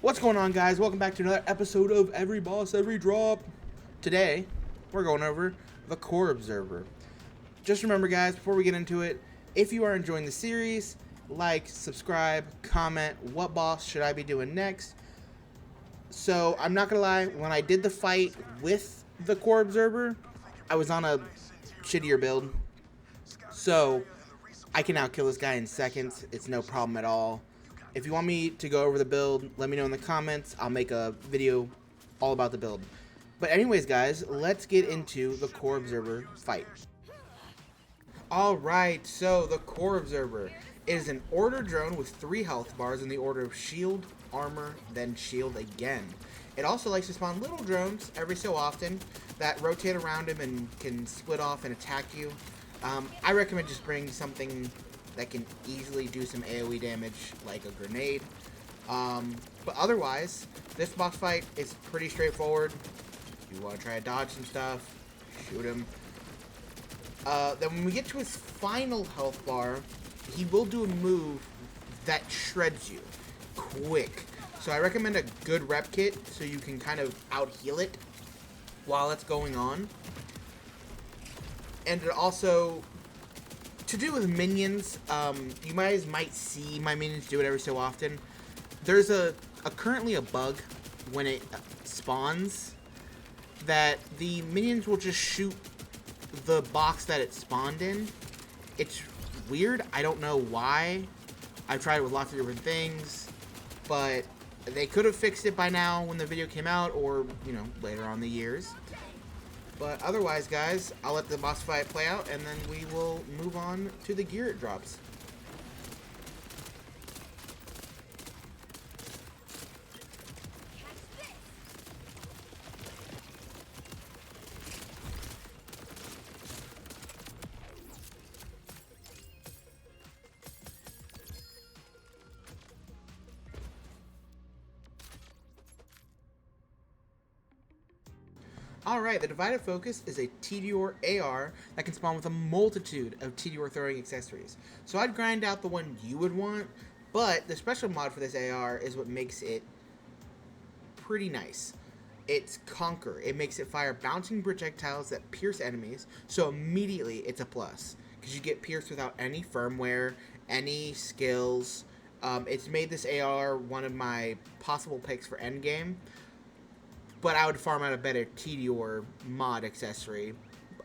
What's going on, guys? Welcome back to another episode of Every Boss, Every Drop. Today, we're going over the Core Observer. Just remember, guys, before we get into it, if you are enjoying the series, like, subscribe, comment, what boss should I be doing next? So, I'm not gonna lie, when I did the fight with the Core Observer, I was on a shittier build. So, I can now kill this guy in seconds. It's no problem at all. If you want me to go over the build, let me know in the comments. I'll make a video all about the build. But anyways, guys, let's get into the Core Observer fight. Alright, so the Core Observer is an order drone with 3 health bars in the order of shield, armor, then shield again. It also likes to spawn little drones every so often that rotate around him and can split off and attack you. I recommend just bring something that can easily do some AoE damage, like a grenade. But otherwise, this boss fight is pretty straightforward. You want to try to dodge some stuff, shoot him. Then when we get to his final health bar, he will do a move that shreds you quick. So I recommend a good rep kit so you can kind of out-heal it while it's going on. And it also, to do with minions, you guys might see my minions do it every so often. There's currently a bug when it spawns that the minions will just shoot the box that it spawned in. It's weird. I don't know why. I've tried it with lots of different things, but they could have fixed it by now when the video came out, or, you know, later on in the years. But otherwise, guys, I'll let the boss fight play out, and then we will move on to the gear it drops. Alright, the Divided Focus is a Tediore AR that can spawn with a multitude of Tediore throwing accessories. So I'd grind out the one you would want, but the special mod for this AR is what makes it pretty nice. It's Conquer. It makes it fire bouncing projectiles that pierce enemies, so immediately it's a plus, because you get pierced without any firmware, any skills. It's made this AR one of my possible picks for endgame. But I would farm out a better Tediore mod accessory.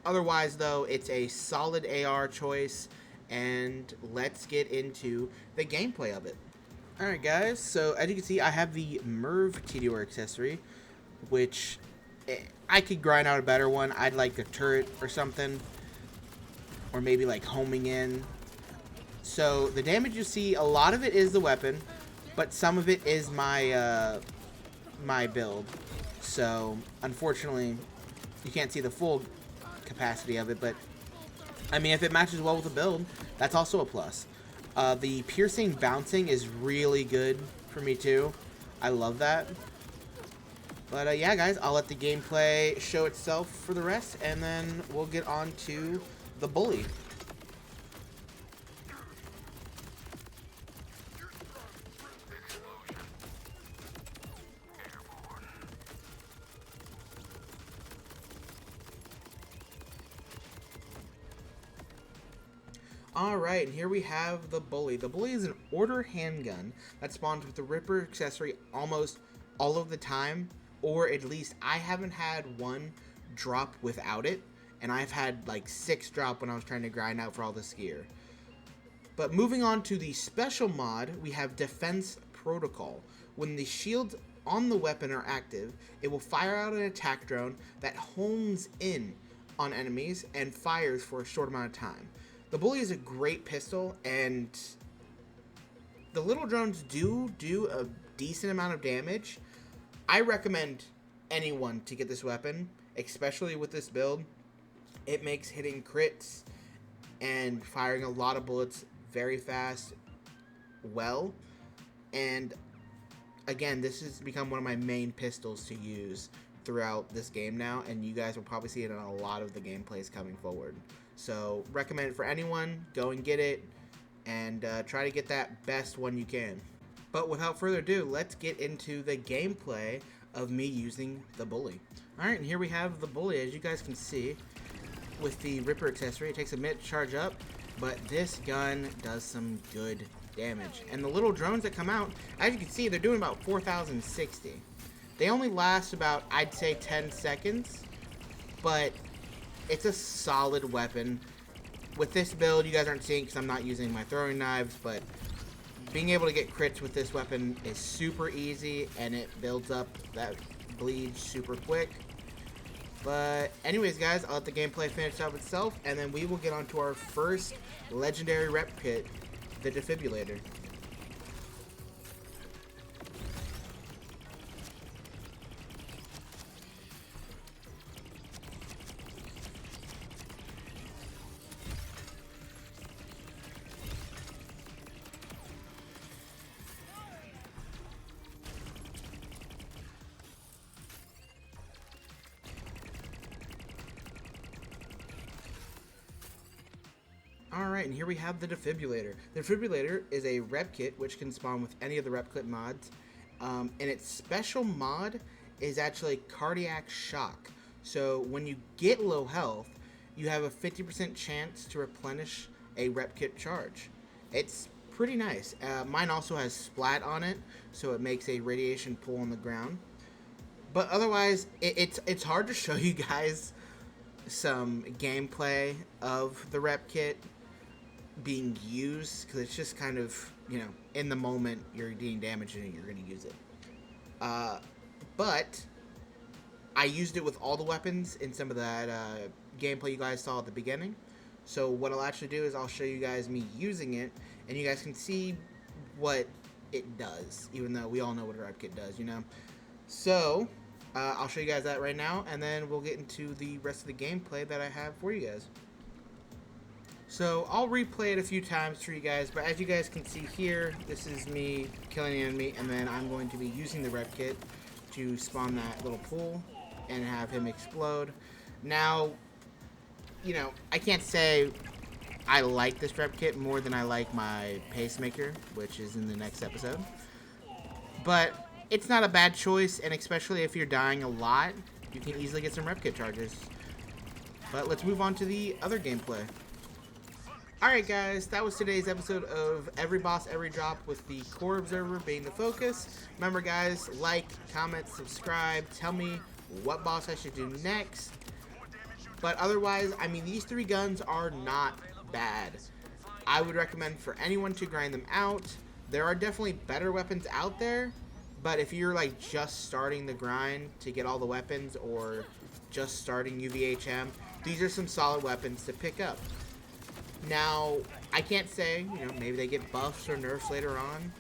Otherwise, though, it's a solid AR choice, and let's get into the gameplay of it. Alright, guys, so as you can see, I have the Merv Tediore accessory, which I could grind out a better one. I'd like a turret or something, or maybe like homing in. So the damage you see, a lot of it is the weapon, but some of it is my my build. So, unfortunately, you can't see the full capacity of it, but, I mean, if it matches well with the build, that's also a plus. The piercing bouncing is really good for me, too. I love that. But, yeah, guys, I'll let the gameplay show itself for the rest, and then we'll get on to the bully. Alright, and here we have the Bully. The Bully is an order handgun that spawns with the Ripper accessory almost all of the time, or at least I haven't had one drop without it, and I've had like 6 drop when I was trying to grind out for all this gear. But moving on to the special mod, we have Defense Protocol. When the shields on the weapon are active, it will fire out an attack drone that homes in on enemies and fires for a short amount of time. The Bully is a great pistol, and the little drones do a decent amount of damage. I recommend anyone to get this weapon, especially with this build. It makes hitting crits and firing a lot of bullets very fast well. And again, this has become one of my main pistols to use throughout this game now, and you guys will probably see it in a lot of the gameplays coming forward. So, recommend it for anyone. Go and get it, and try to get that best one you can. But without further ado, let's get into the gameplay of me using the bully. Alright, and here we have the bully, as you guys can see, with the Ripper accessory. It takes a minute to charge up, but this gun does some good damage. And the little drones that come out, as you can see, they're doing about 4,060. They only last about, I'd say, 10 seconds, but it's a solid weapon. With this build, you guys aren't seeing because I'm not using my throwing knives, but being able to get crits with this weapon is super easy, and it builds up that bleed super quick. But anyways, guys, I'll let the gameplay finish up itself, and then we will get on to our first legendary rep kit, the Defibrillator. Alright, and here we have the Defibrillator. The Defibrillator is a rep kit which can spawn with any of the rep kit mods. And its special mod is actually cardiac shock. So when you get low health, you have a 50% chance to replenish a rep kit charge. It's pretty nice. Mine also has splat on it, so it makes a radiation pool on the ground. But otherwise, it's hard to show you guys some gameplay of the rep kit being used, because it's just kind of, you know, in the moment you're dealing damage and you're going to use it. But I used it with all the weapons in some of that gameplay you guys saw at the beginning. So what I'll actually do is I'll show you guys me using it, and you guys can see what it does, even though we all know what a rep kit does, you know. So I'll show you guys that right now, and then we'll get into the rest of the gameplay that I have for you guys. So I'll replay it a few times for you guys, but as you guys can see here, this is me killing the enemy, and then I'm going to be using the rep kit to spawn that little pool and have him explode. Now, you know, I can't say I like this rep kit more than I like my pacemaker, which is in the next episode. But it's not a bad choice, and especially if you're dying a lot, you can easily get some rep kit charges. But let's move on to the other gameplay. Alright guys, that was today's episode of Every Boss, Every Drop, with the Core Observer being the focus. Remember guys, like, comment, subscribe, tell me what boss I should do next. But otherwise, I mean, these three guns are not bad. I would recommend for anyone to grind them out. There are definitely better weapons out there, but if you're like just starting the grind to get all the weapons, or just starting UVHM, these are some solid weapons to pick up. Now, I can't say, you know, maybe they get buffs or nerfs later on,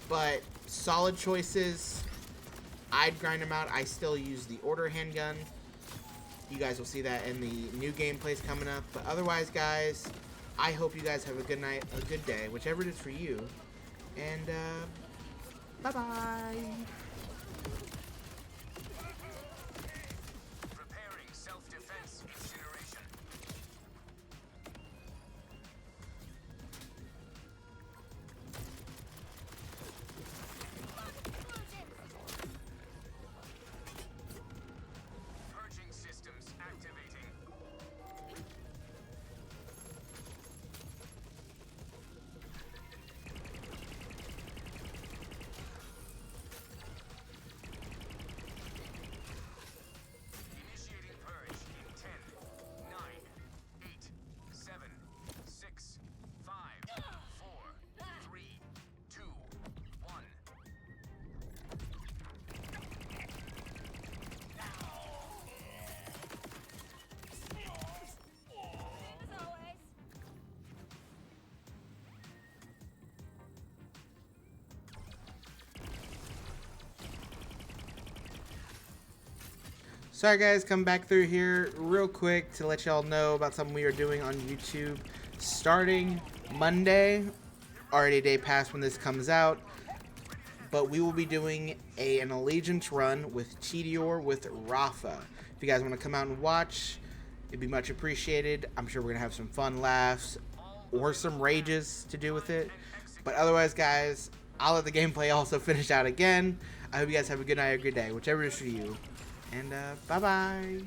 but solid choices. I'd grind them out. I still use the order handgun. You guys will see that in the new gameplays coming up. But otherwise, guys, I hope you guys have a good night, a good day, whichever it is for you. And, bye-bye. Sorry guys, come back through here real quick to let y'all know about something we are doing on YouTube. Starting Monday, already a day past when this comes out, but we will be doing an Allegiance run with Tedior with Rafa. If you guys want to come out and watch, it'd be much appreciated. I'm sure we're going to have some fun laughs or some rages to do with it. But otherwise, guys, I'll let the gameplay also finish out again. I hope you guys have a good night or good day, whichever is for you. And bye-bye.